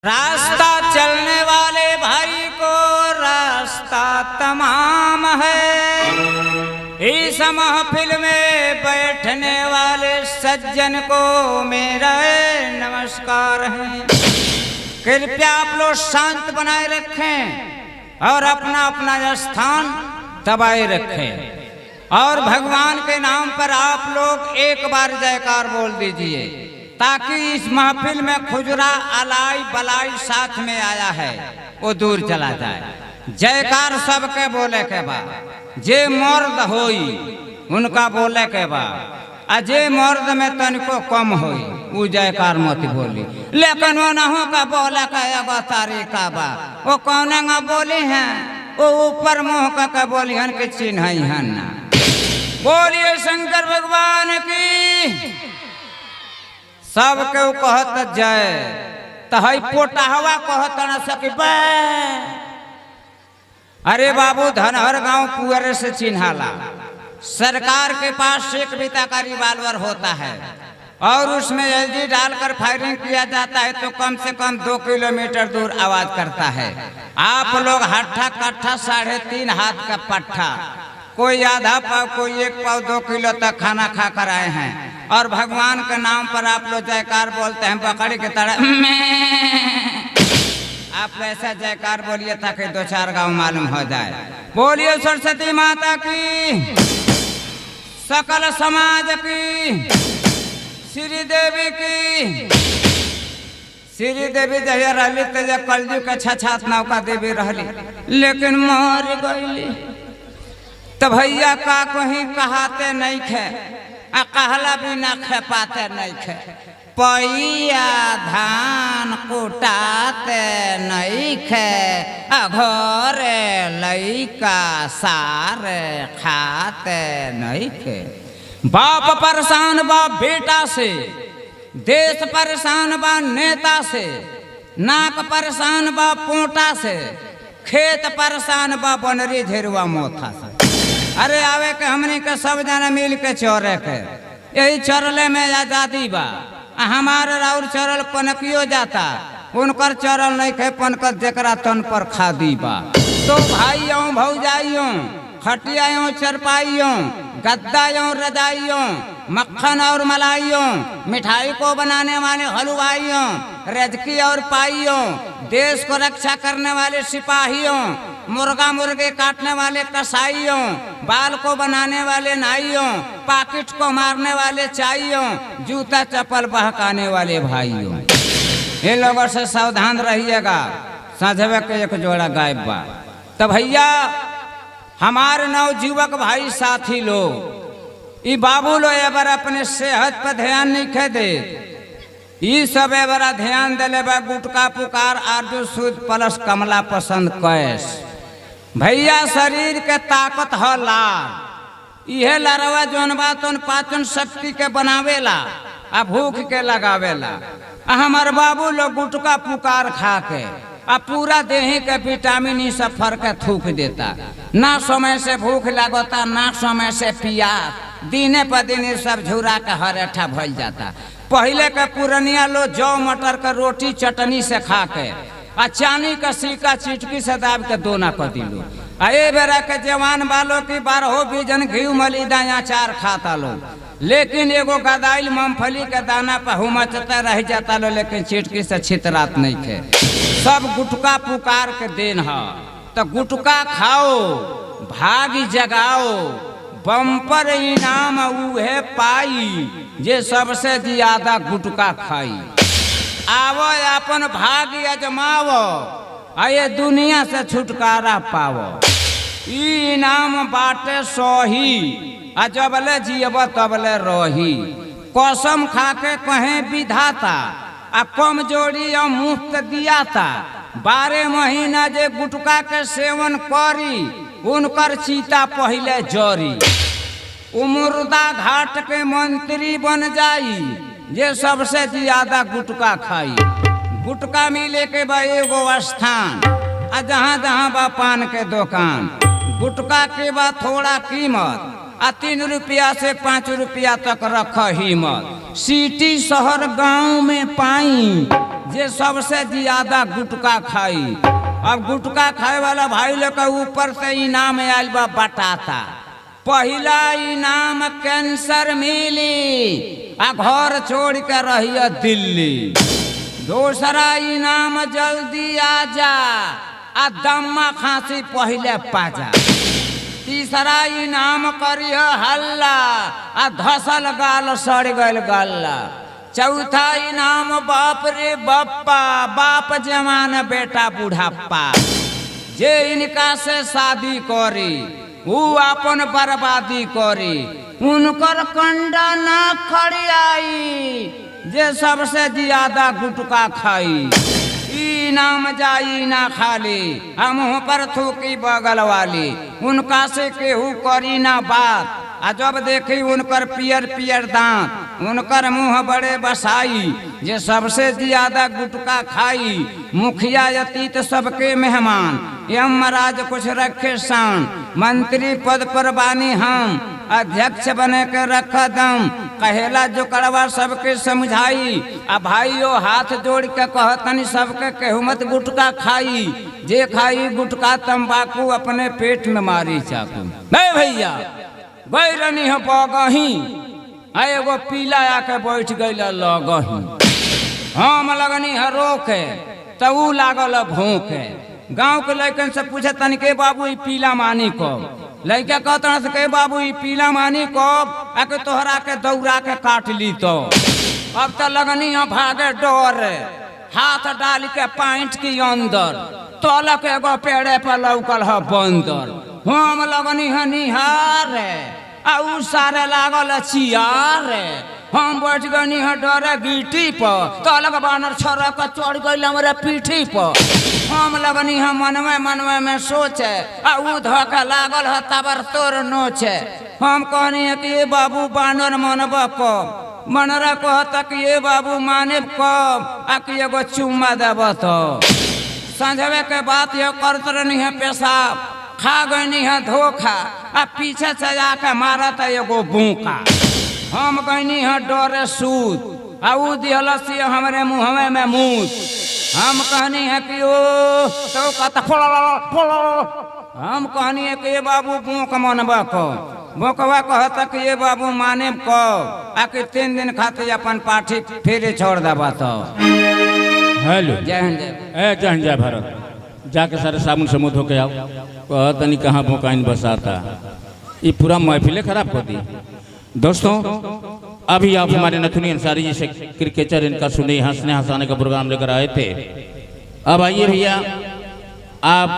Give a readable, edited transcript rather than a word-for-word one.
रास्ता चलने वाले भाई को रास्ता तमाम है। इस महफिल में बैठने वाले सज्जन को मेरा नमस्कार है। कृपया आप लोग शांत बनाए रखें और अपना अपना स्थान दबाए रखें और भगवान के नाम पर आप लोग एक बार जयकार बोल दीजिए ताकि इस महफिल में खुजरा अलाई बलाई साथ में आया है वो दूर चला जाए। जयकार सबके बोले के बाद जे मर्द होई उनका बोले के बाद अजे मर्द में तनिको कम होई वो जयकार मत बोली, लेकिन वो नहो का बोले का एगो तरीका बा। वो कौन बोली हैं वो ऊपर मुँह का बोली हन के चिन्ह हन ना। बोलिए शंकर भगवान की। सब के कहत जय तहई पोटाहवा कहत न सकी। अरे बाबू धनहर गांव पुअरे से चिन्हाला। सरकार के पास एक बीता का रिवाल्वर होता है और उसमें एलजी डालकर फायरिंग किया जाता है तो कम से कम 2 किलोमीटर दूर आवाज करता है। आप लोग हट्ठा कट्ठा 3.5 हाथ का पट्ठा, कोई आधा पाव कोई 1 पाव 2 किलो तक खाना खा कर आए हैं और भगवान के नाम पर आप लोग जयकार बोलते हैं बकरी की तरह। आप ऐसा जयकार बोलिए ताकि 2-4 गांव मालूम हो जाए। बोलिए सरस्वती माता की, सकल समाज की, श्री देवी की। श्री देवी जहिया रहली तो कलजू के छछात नौका देवी रहली लेकिन मर गईली तो भैया का कहीं कहाते नहीं खे कहला भी ना खे पाते नहीं खे। पैया धान कुटाते नहीं खे घरे लइका सारे खाते नहीं खे। बाप परेशान बा बेटा से, देश परेशान बा नेता से, नाक परेशान बा पोटा से, खेत परेशान बा बनरी झेरुआ मोथा से। अरे आवे के हमने के सब जना मिल के चोरे के यही चरले में आजादी बा। हमारे और चरल पनकियो जाता उनकर चरल नहीं खे पनकत जकरा तन पर खादी बा। तो भाइयों भौजाइयों खटियाओं चरपाइयों गद्दायों रजाइयों मक्खन और मलाइयों मिठाई को बनाने वाले हलवाइयों रजकी और पाइयों देश को रक्षा करने वाले सिपाहियों मुर्गा मुर्गे काटने वाले कसाईयों बाल को बनाने वाले नाइयों पाकिट को मारने वाले चाइयों जूता चप्पल बहकाने वाले भाइयों। इन लोगों से सावधान रहिएगा। साझवे के एक जोड़ा गायब बा। तो भैया हमारे नवजुवक भाई साथी लोग ये बाबू लो एबर अपने सेहत पर ध्यान नहीं खे दे। ये सब एबरा ध्यान दिले बा गुटका पुकार आरजू सूद प्लस कमला पसंद कैस। भैया शरीर के ताकत ह लाल यह लरवा जौन बा तौन पाचन शक्ति के बनावेला आ भूख के लगावेला। हमार बाबू लोग गुटका पुकार खा के आ पूरा देही के विटामिन ई सब फर के थूक देता। ना समय से भूख लगता ना समय से पियास। दिने पर दिन सब झुरा के हरेठा भल जाता। पहले के पुरनिया लोग जौ मटर के रोटी चटनी से खा के आ चानी का सिक्का चिटकी से दाब के दोना कर दिलो। ए बेरा के जवान बालों की 12 बीजन घी मलिदा अचार खाता लोग लेकिन एगो गदाइल मूंगफली के दाना पर हुमचता रह जाता लो लेकिन चिटकी से छितरात नहीं थे। सब गुटका पुकार के देन है। तो गुटका खाओ भागी जगाओ बम्पर इनाम उहे पाई जे सबसे ज्यादा गुटका खाई। आवो अपन भागी अजमावो आये दुनिया से छुटकारा पावो। ई इनाम बाटे सही आ जबले जियब तबले रही। कसम खा के कहे विधाता आ कमजोरी और मुफ्त दियाता। 12 महीना जे गुटका के सेवन करी उनकर चीता पहले जरी। उमुर्दा घाट के मंत्री बन जाई जे सबसे ज्यादा गुटका खाई। गुटका मिले के बा एगो स्थान आ जहाँ जहाँ बा पान के दुकान। गुटका के बा थोड़ा कीमत आ 3 रुपया से 5 रुपया तक रख हिम्मत। सिटी शहर गांव में पाई जे सबसे ज्यादा गुटखा खाई। अब गुटखा खाए वाला भाई लोग के ऊपर से इनाम आयल बा बटाता। पहला इनाम कैंसर मिली आ घर छोड़ के रही दिल्ली। दूसरा इनाम जल्दी आ जा आ दम्मा खांसी पहले पाजा। तीसरा इनाम करिय हल्ला आ धसल गाल सड़ गल गल्ला। चौथा इनाम बाप रे बप्पा बाप जवान बेटा बुढ़ापा। जे इनका से शादी करी वो अपन बर्बादी करी। उनकर कंडा ना खड़ियाई जे सबसे ज्यादा गुटखा खाई। इनाम जाई ना खाली हम पर थूकी बगल वाली। उनका से केहू करी ना बात आ जब देखी उनकर पियर पियर दांत उनकर मुंह बड़े बसाई। जे सबसे ज्यादा गुटखा खाई मुखिया अतीत सबके मेहमान। यमराज कुछ रखे शान मंत्री पद पर बानी हम अध्यक्ष बने के रख दम। कहेला जो कड़वा सबके समझाई आ भाइयों हाथ जोड़ के कहतनी सबके केहू मत गुटखा खाई। जे खाई गुटखा तंबाकू अपने पेट में मारी चाकू। नहीं भैया बैरनी हो बगही एगो पीला आके बैठ गई लगही। हम लगनी है रोके तो ऊ लागल भूखे। गांव के लड़कन से पूछे तनी के बाबू ई पीला मानी कब। लड़का कहता से के बाबू ई पीला मानी कब आके तोहरा के दौड़ा के काट ली। तो अब तो लगनी है भागे डर हाथ डाल के पैंट के अंदर तलक एगो पेड़े पर लौकल है बंदर। हम लगनी है निहार आ उ सारे लागल चियार। हम बैठ गनी है डरे गिट्टी पर तलक बानर छरक चढ़ गई हमारे पीठी पर। हम लगनी है मनवे में सोचे आ उ धोके लागल है तबर तोर नोचे। हम कहनी है कि ये बाबू बानर मनब कब। मनरा कहता कि ये बाबू माने कब आ कि एगो चुम्मा देब। तो संझवे के बात ये करत रहनी है पेशाब खा गई है धोखा आ पीछे से जाके मारा था एगो बूका। हम गईनी है डरे सूत आ उ दिहलस हमारे मुँहवे में मूत। हम कहनी है कि ओ तो कहता हम कहनी है कि ये बाबू बूक मनबा को। बोकवा कहता कि ये बाबू माने को आके 3 दिन खातिर अपन पाठी फिर छोड़ दबा। तो हेलो जय हिंद जय हिंद जय भारत। जाके सारे साबुन से मुँह धो के आओ। तनी कहाँ भोकाइन बसाता ये पूरा महफिले खराब कर दी। दोस्तों अभी आप हमारे नथुनी अंसारी जी से क्रिकेटर इनका सुने हंसने हंसाने का प्रोग्राम लेकर आए थे। अब आइए भैया आप